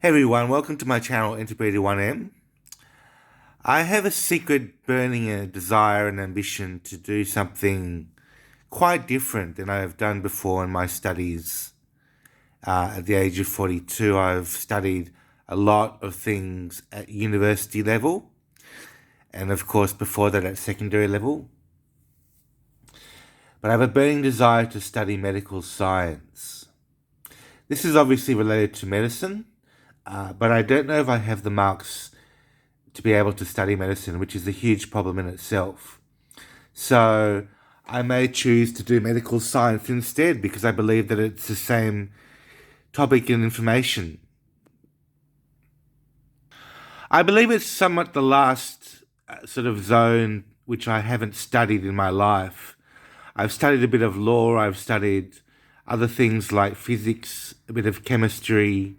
Hey everyone, welcome to my channel Integrated1M. I have a secret burning desire and ambition to do something quite different than I have done before in my studies. At the age of 42, I've studied a lot of things at university level, and of course before that at secondary level. But I have a burning desire to study medical science. This is obviously related to medicine, but I don't know if I have the marks to be able to study medicine, which is a huge problem in itself. So I may choose to do medical science instead because I believe that it's the same topic and information. I believe it's somewhat the last sort of zone which I haven't studied in my life. I've studied a bit of law, I've studied other things like physics, a bit of chemistry,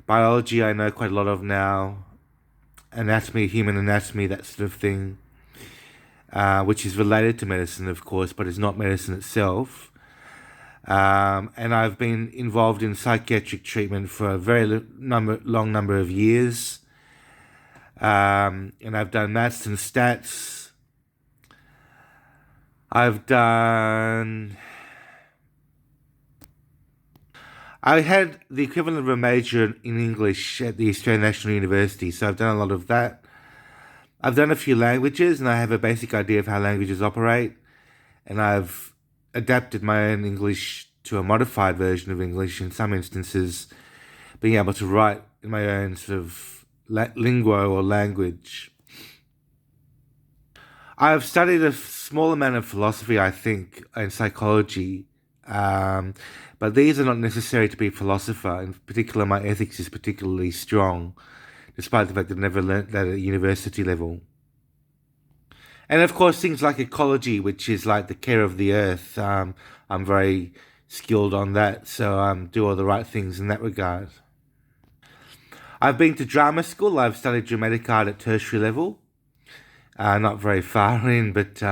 biology I know quite a lot of now, anatomy, human anatomy, that sort of thing, which is related to medicine, of course, but is not medicine itself. And I've been involved in psychiatric treatment for a very long number of years. And I've done maths and stats. I had the equivalent of a major in English at the Australian National University, so I've done a lot of that. I've done a few languages, and I have a basic idea of how languages operate, and I've adapted my own English to a modified version of English in some instances, being able to write in my own sort of lingo or language. I've studied a small amount of philosophy, I think, and psychology, but these are not necessary to be a philosopher. In particular, my ethics is particularly strong, despite the fact that I never learnt that at university level. And of course, things like ecology, which is like the care of the earth, I'm very skilled on that, so do all the right things in that regard. I've been to drama school. I've studied dramatic art at tertiary level. Not very far in, but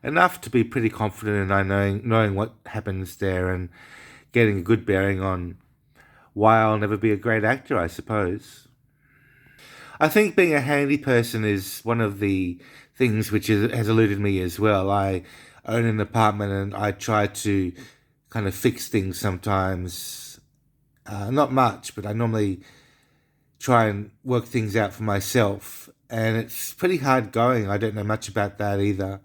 enough to be pretty confident in knowing what happens there and getting a good bearing on why I'll never be a great actor, I suppose. I think being a handy person is one of the things which has eluded me as well. I own an apartment and I try to kind of fix things sometimes. Not much, but I normally try and work things out for myself. And it's pretty hard going. I don't know much about that either.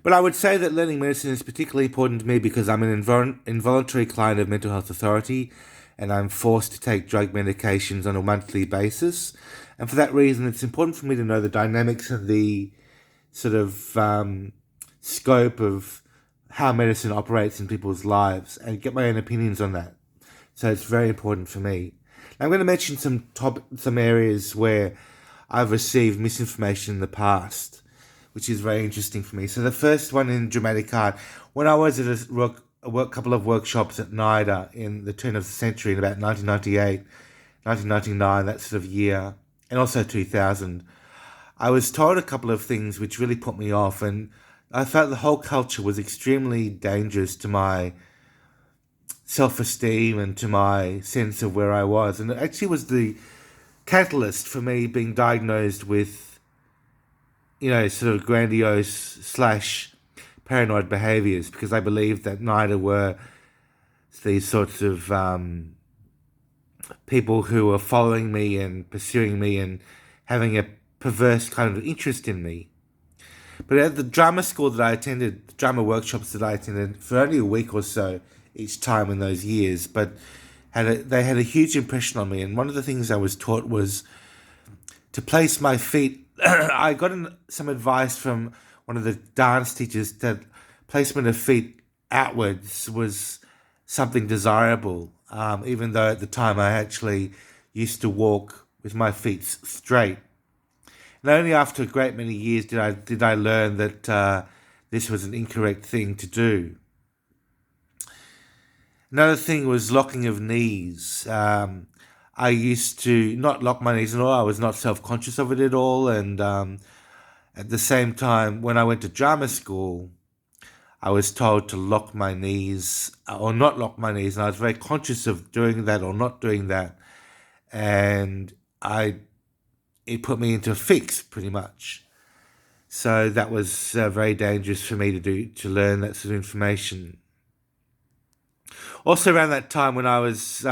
But I would say that learning medicine is particularly important to me because I'm an involuntary client of Mental Health Authority and I'm forced to take drug medications on a monthly basis. And for that reason, it's important for me to know the dynamics and the sort of scope of how medicine operates in people's lives and get my own opinions on that. So it's very important for me. Now, I'm going to mention some areas where I've received misinformation in the past, which is very interesting for me. So the first one in dramatic art, when I was at a couple of workshops at NIDA in the turn of the century in about 1998, 1999, that sort of year, and also 2000, I was told a couple of things which really put me off, and I felt the whole culture was extremely dangerous to my self-esteem and to my sense of where I was. And it actually was the catalyst for me being diagnosed with, sort of grandiose slash paranoid behaviors, because I believed that neither were these sorts of people who were following me and pursuing me and having a perverse kind of interest in me. But at the drama school that I attended, the drama workshops that I attended for only a week or so each time in those years, but they had a huge impression on me. And one of the things I was taught was to place my feet. I got some advice from one of the dance teachers that placement of feet outwards was something desirable, even though at the time I actually used to walk with my feet straight. And only after a great many years did I learn that this was an incorrect thing to do. Another thing was locking of knees. I used to not lock my knees at all. I was not self-conscious of it at all. And at the same time, when I went to drama school, I was told to lock my knees or not lock my knees, and I was very conscious of doing that or not doing that, and it put me into a fix pretty much. So that was very dangerous for me to learn that sort of information. Also, around that time when I was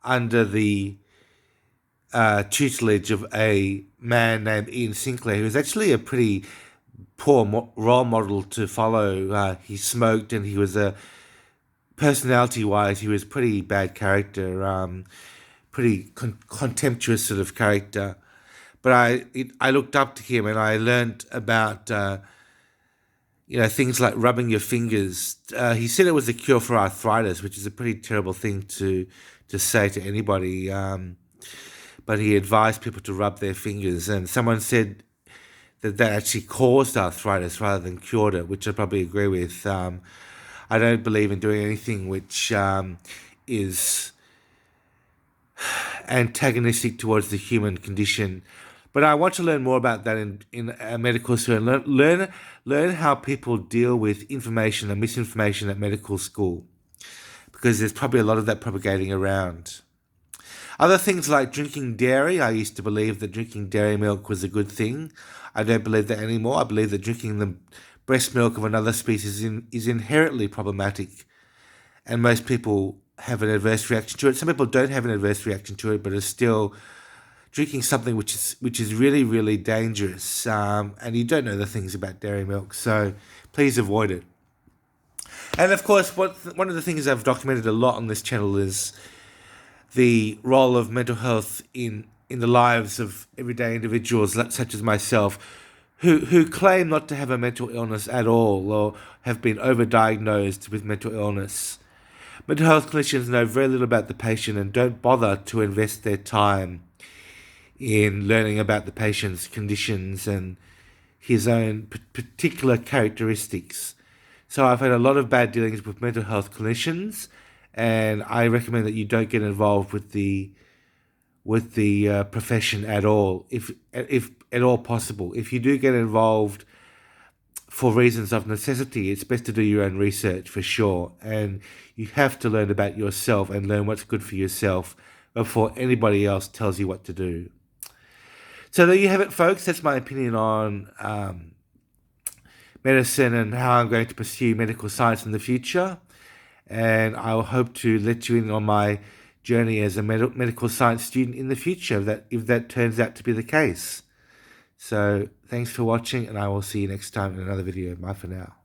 under the tutelage of a man named Ian Sinclair, who was actually a pretty poor role model to follow. He smoked, and he was a personality-wise, he was pretty bad character, pretty contemptuous sort of character. But I looked up to him, and I learned about things like rubbing your fingers. He said it was a cure for arthritis, which is a pretty terrible thing to say to anybody. But he advised people to rub their fingers, and someone said that actually caused arthritis rather than cured it, which I probably agree with. I don't believe in doing anything which is antagonistic towards the human condition. But I want to learn more about that in medical school, and learn how people deal with information and misinformation at medical school, because there's probably a lot of that propagating around. Other things like drinking dairy, I used to believe that drinking dairy milk was a good thing. I don't believe that anymore. I believe that drinking the breast milk of another species is inherently problematic, and most people have an adverse reaction to it. Some people don't have an adverse reaction to it, but are still drinking something which is really, really dangerous, and you don't know the things about dairy milk, so please avoid it. And of course, one of the things I've documented a lot on this channel is the role of mental health in the lives of everyday individuals such as myself, who claim not to have a mental illness at all or have been overdiagnosed with mental illness. Mental health clinicians know very little about the patient and don't bother to invest their time in learning about the patient's conditions and his own particular characteristics. So I've had a lot of bad dealings with mental health clinicians, and I recommend that you don't get involved with the profession at all, if at all possible. If you do get involved for reasons of necessity, it's best to do your own research for sure, and you have to learn about yourself and learn what's good for yourself before anybody else tells you what to do. So there you have it, folks. That's my opinion on medicine and how I'm going to pursue medical science in the future. And I hope to let you in on my journey as a medical science student in the future, if that turns out to be the case. So thanks for watching, and I will see you next time in another video. Bye for now.